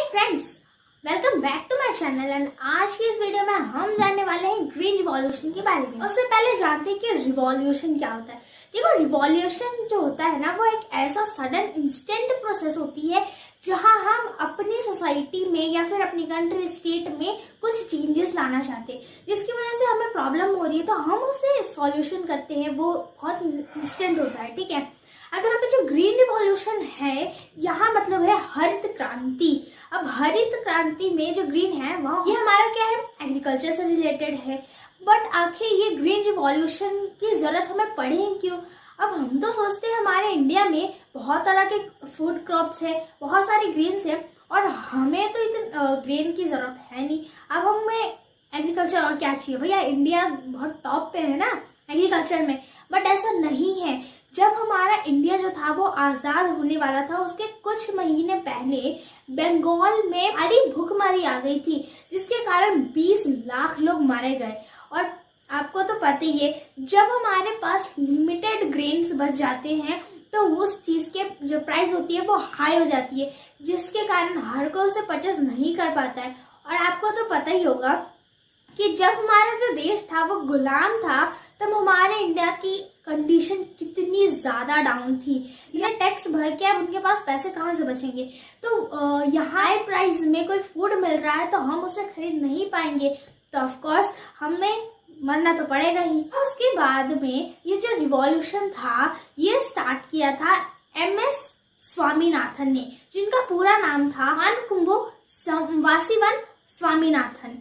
Friends, welcome back to my channel and आज की इस वीडियो में हम जानने वाले हैं ग्रीन रिवॉल्यूशन के बारे में। उससे पहले जानते हैं कि रिवॉल्यूशन क्या होता है। देखो, रिवॉल्यूशन जो होता है ना, वो एक ऐसा सडन इंस्टेंट प्रोसेस होती है जहां हम अपनी सोसाइटी में या फिर अपनी कंट्री स्टेट में कुछ चेंजेस लाना चाहते हैं, जिसकी वजह से हमें प्रॉब्लम हो रही है तो हम उसे सॉल्यूशन करते हैं। वो बहुत इंस्टेंट होता है, ठीक है। अगर अब जो ग्रीन रिवॉल्यूशन है, यहाँ मतलब है हरित क्रांति। अब हरित क्रांति में जो ग्रीन है वह ये हमारा क्या है, एग्रीकल्चर से रिलेटेड है। बट आखिर ये ग्रीन रिवॉल्यूशन की जरूरत हमें पड़ी है क्यों? अब हम तो सोचते हैं हमारे इंडिया में बहुत तरह के फूड क्रॉप्स है, बहुत सारी ग्रीन्स है और हमें तो इतनी ग्रीन की जरूरत है नहीं। अब हमें एग्रीकल्चर और क्या चाहिए भैया, इंडिया बहुत टॉप पे है ना एग्रीकल्चर में। बट ऐसा नहीं है। जब हमारा इंडिया जो था वो आजाद होने वाला था, उसके कुछ महीने पहले बंगाल में भारी भूखमरी आ गई थी, जिसके कारण 20 लाख लोग मारे गए। और आपको तो पता ही है, जब हमारे पास लिमिटेड ग्रेन्स बच जाते हैं तो उस चीज के जो प्राइस होती है वो हाई हो जाती है, जिसके कारण हर कोई उसे परचेस नहीं कर पाता है। और आपको तो पता ही होगा कि जब हमारा जो देश था वो गुलाम था, तब हमारे इंडिया की कंडीशन कितनी ज्यादा डाउन थी। यह टैक्स भर के अब उनके पास पैसे कहाँ से बचेंगे? तो यहाँ हाई प्राइस में कोई फूड मिल रहा है तो हम उसे खरीद नहीं पाएंगे, तो ऑफ कोर्स हमें मरना तो पड़ेगा ही। उसके बाद में ये जो रिवॉल्यूशन था ये स्टार्ट किया था MS स्वामीनाथन ने, जिनका पूरा नाम था मानकुंभु वासीवन स्वामीनाथन।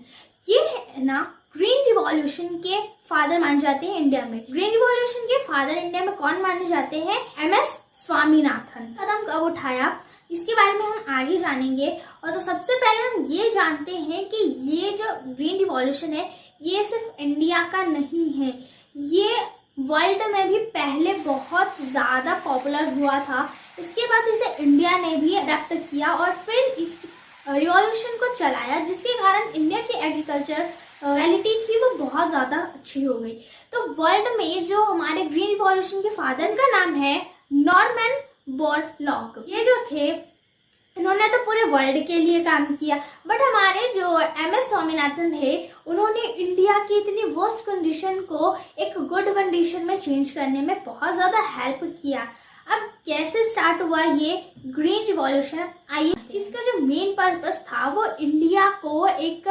ये है ना ग्रीन रिवॉल्यूशन के फादर माने जाते हैं इंडिया में। ग्रीन रिवॉल्यूशन के फादर इंडिया में कौन माने जाते हैं? MS स्वामीनाथन। कदम कब उठाया इसके बारे में हम आगे जानेंगे। और तो सबसे पहले हम ये जानते हैं कि ये जो ग्रीन रिवॉल्यूशन है ये सिर्फ इंडिया का नहीं है, ये वर्ल्ड में भी पहले बहुत ज्यादा पॉपुलर हुआ था। इसके बाद इसे इंडिया ने भी अडेप्ट किया और फिर इस रिवॉल्यूशन को चलाया, जिसके कारण इंडिया की एग्रीकल्चर क्वालिटी थी वो बहुत ज्यादा अच्छी हो गई। तो वर्ल्ड में जो हमारे ग्रीन रिवॉल्यूशन के फादर का नाम है नॉर्मन बोरलॉग। ये जो थे इन्होंने तो पूरे वर्ल्ड के लिए काम किया, बट हमारे जो MS स्वामीनाथन थे उन्होंने इंडिया की इतनी वर्स्ट कंडीशन को एक गुड कंडीशन में चेंज करने में बहुत ज्यादा हेल्प किया। अब कैसे स्टार्ट हुआ ये ग्रीन रिवॉल्यूशन? आइए, इसका जो मेन पर्पस था वो इंडिया को एक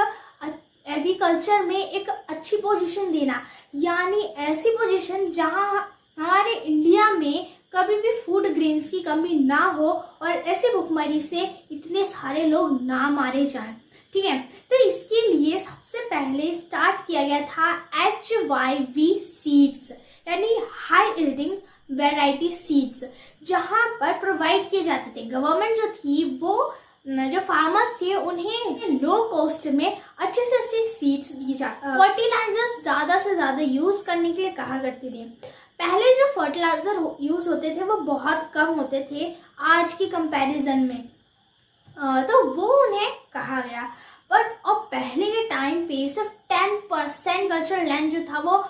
एग्रीकल्चर में एक अच्छी पोजीशन देना, यानी ऐसी पोजीशन जहां हमारे इंडिया में कभी भी फूड ग्रेन्स की कमी ना हो और ऐसे भुखमरी से इतने सारे लोग ना मारे जाएं, ठीक है। तो इसके लिए सबसे पहले स्टार्ट किया गया था HYV सीड्स, यानी हाई यील्डिंग वैरायटी सीड्स, जहां पर प्रोवाइड किए जाते थे। गवर्नमेंट जो थी वो जो फार्मर्स थे उन्हें लो कॉस्ट में अच्छे से अच्छी सीड्स दी जाती। फर्टिलाइजर्स ज्यादा से ज्यादा यूज करने के लिए कहा करते थे। पहले जो फर्टिलाइजर यूज होते थे वो बहुत कम होते थे आज की कंपैरिजन में, तो वो उन्हें कहा गया। बट अब पहले के टाइम पे सिर्फ 10% कल्चरल लैंड जो था वो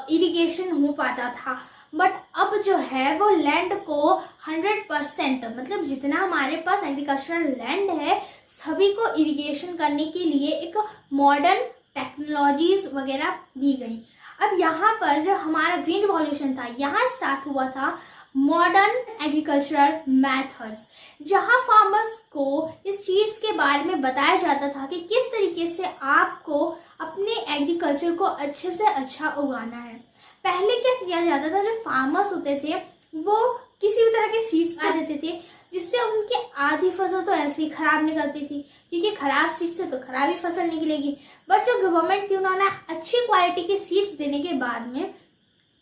इरिगेशन हो पाता था, बट अब जो है वो लैंड को 100% मतलब जितना हमारे पास एग्रीकल्चरल लैंड है सभी को इरिगेशन करने के लिए एक मॉडर्न टेक्नोलॉजीज वगैरह दी गई। अब यहाँ पर जो हमारा ग्रीन रिवॉल्यूशन था यहाँ स्टार्ट हुआ था मॉडर्न एग्रीकल्चरल मेथड्स, जहां फार्मर्स को इस चीज के बारे में बताया जाता था कि किस तरीके से आपको अपने एग्रीकल्चर को अच्छे से अच्छा उगाना है। पहले क्या किया जाता था, जो फार्मर्स होते थे वो किसी भी तरह के सीड्स आ देते थे, जिससे उनकी आधी फसल तो ऐसे ही खराब निकलती थी, क्योंकि खराब सीड से तो खराब ही फसल निकलेगी। बट जो गवर्नमेंट थी उन्होंने अच्छी क्वालिटी के सीड्स देने के बाद में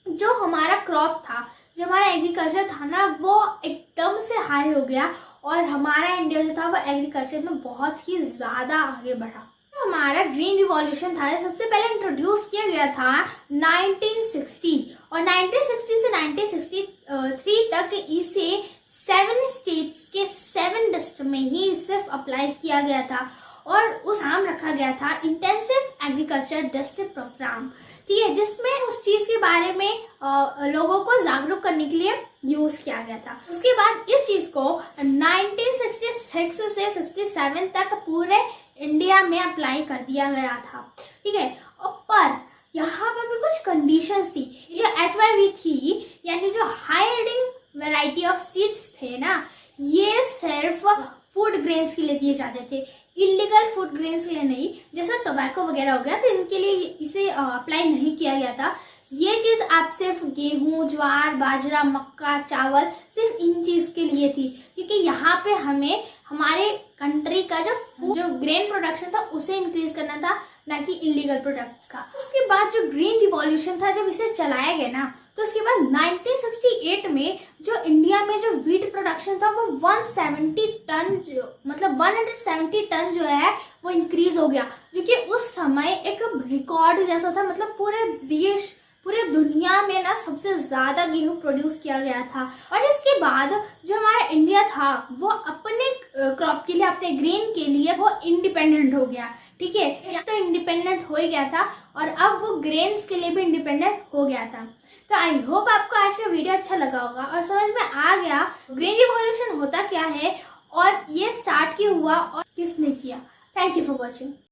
जो हमारा क्रॉप था, जो हमारा एग्रीकल्चर था ना, वो एकदम से हाई हो गया और हमारा इंडिया जो था वो एग्रीकल्चर में बहुत ही ज्यादा आगे बढ़ा। हमारा ग्रीन रिवॉल्यूशन था सबसे पहले इंट्रोड्यूस किया गया था 1960 और 1960 से 1963 तक इसे 7 स्टेट्स के 7 डिस्ट्रिक्ट में ही सिर्फ अप्लाई किया गया था। और उस नाम रखा गया था इंटेंसिव एग्रीकल्चर डिस्ट्रिक्ट प्रोग्राम, ठीक है, जिसमें उस चीज के बारे में लोगों को जागरूक करने के लिए यूज किया गया था। उसके बाद इस चीज को 1966 से 67 तक पूरे इंडिया में अप्लाई कर दिया गया था, ठीक है। पर यहाँ पर भी कुछ कंडीशंस थी। जो HYV थी, यानी जो high yielding variety of seeds थे ना, ये सिर्फ फूड ग्रेन्स के लिए दिए जाते थे, इलीगल फूड ग्रेन्स के लिए नहीं। जैसे टोबैको वगैरह हो गया तो इनके लिए इसे अप्लाई नहीं किया गया था। ये चीज आप सिर्फ गेहूं, ज्वार, बाजरा, मक्का, चावल, सिर्फ इन चीज के लिए थी, क्योंकि यहाँ पे हमें हमारे कंट्री का जो ग्रेन प्रोडक्शन था उसे इंक्रीज करना था, ना कि इलीगल प्रोडक्ट्स का। उसके बाद जो ग्रीन रिवॉल्यूशन था, जब इसे चलाया गया ना, तो उसके बाद 1968 में जो इंडिया में जो व्हीट प्रोडक्शन था वो 170 टन मतलब 170 टन जो है वो इंक्रीज हो गया, जो कि उस समय एक रिकॉर्ड जैसा था। मतलब पूरे दुनिया में ना सबसे ज्यादा गेहूं प्रोड्यूस किया गया था। और इसके बाद जो हमारा इंडिया था वो अपने क्रॉप के लिए, अपने ग्रेन के लिए वो इंडिपेंडेंट हो गया, ठीक है। तो इंडिपेंडेंट हो ही गया था और अब वो ग्रेन्स के लिए भी इंडिपेंडेंट हो गया था। तो आई होप आपको आज का वीडियो अच्छा लगा होगा और समझ में आ गया ग्रीन रिवॉल्यूशन होता क्या है और ये स्टार्ट क्यों हुआ और किसने किया। Thank you for watching.